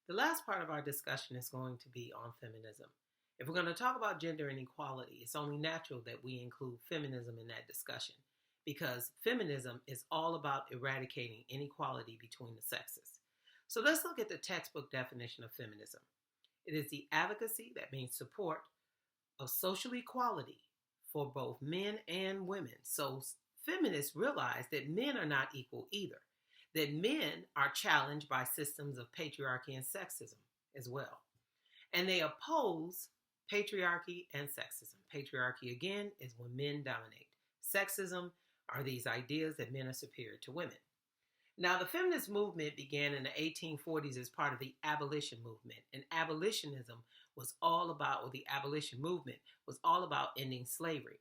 The last part of our discussion is going to be on feminism. If we're going to talk about gender inequality, it's only natural that we include feminism in that discussion because feminism is all about eradicating inequality between the sexes. So let's look at the textbook definition of feminism. It is the advocacy, that means support, of social equality for both men and women. So feminists realize that men are not equal either, that men are challenged by systems of patriarchy and sexism as well. And they oppose patriarchy and sexism. Patriarchy, again, is when men dominate. Sexism are these ideas that men are superior to women. Now, the feminist movement began in the 1840s as part of the abolition movement. And abolitionism was all about, or the abolition movement was all about ending slavery.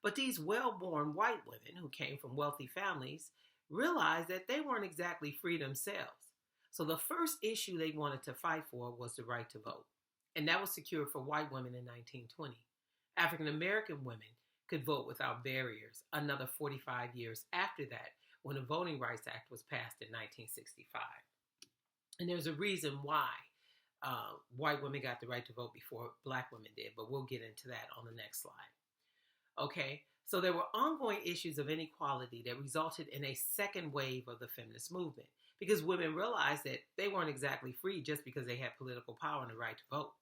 But these well-born white women who came from wealthy families realized that they weren't exactly free themselves. So the first issue they wanted to fight for was the right to vote. And that was secured for white women in 1920. African American women could vote without barriers another 45 years after that, when the Voting Rights Act was passed in 1965. And there's a reason why white women got the right to vote before black women did, but we'll get into that on the next slide. Okay, so there were ongoing issues of inequality that resulted in a second wave of the feminist movement because women realized that they weren't exactly free just because they had political power and the right to vote.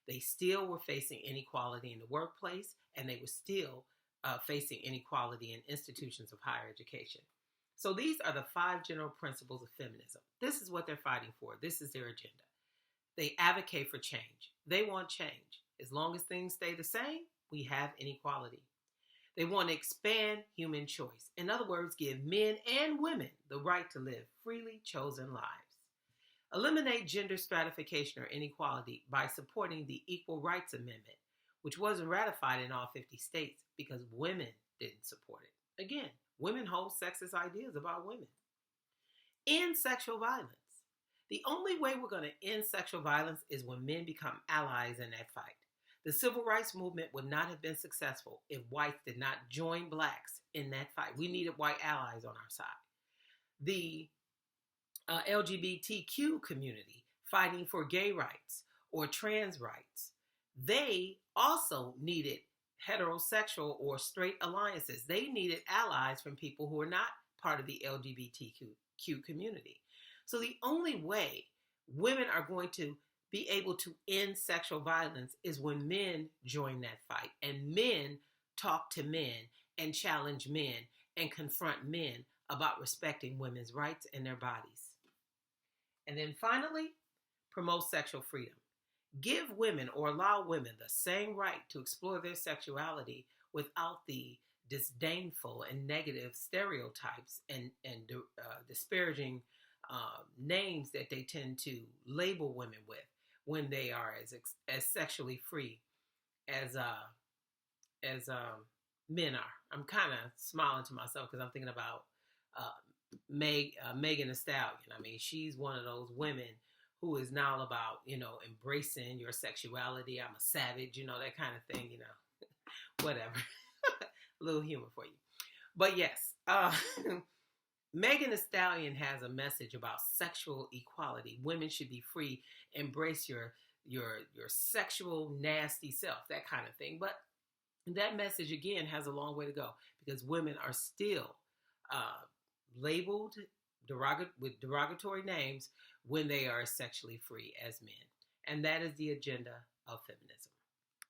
They still were facing inequality in the workplace, and they were still facing inequality in institutions of higher education. So these are the 5 general principles of feminism. This is what they're fighting for. This is their agenda. They advocate for change. They want change. As long as things stay the same, we have inequality. They want to expand human choice. In other words, give men and women the right to live freely chosen lives. Eliminate gender stratification or inequality by supporting the Equal Rights Amendment, which wasn't ratified in all 50 states because women didn't support it. Again, women hold sexist ideas about women. End sexual violence. The only way we're going to end sexual violence is when men become allies in that fight. The civil rights movement would not have been successful if whites did not join blacks in that fight. We needed white allies on our side. The LGBTQ community fighting for gay rights or trans rights, they also needed heterosexual or straight alliances. They needed allies from people who are not part of the LGBTQ community. So the only way women are going to be able to end sexual violence is when men join that fight and men talk to men and challenge men and confront men about respecting women's rights and their bodies. And then finally, promote sexual freedom. Give women or allow women the same right to explore their sexuality without the disdainful and negative stereotypes and disparaging names that they tend to label women with when they are as sexually free as men are. I'm kind of smiling to myself because I'm thinking about Megan Thee Stallion. I mean, she's one of those women who is now about, embracing your sexuality. I'm a savage, that kind of thing, whatever. A little humor for you. But yes, Megan Thee Stallion has a message about sexual equality. Women should be free, embrace your sexual nasty self, that kind of thing. But that message, again, has a long way to go because women are still labeled with derogatory names when they are sexually free as men. And that is the agenda of feminism.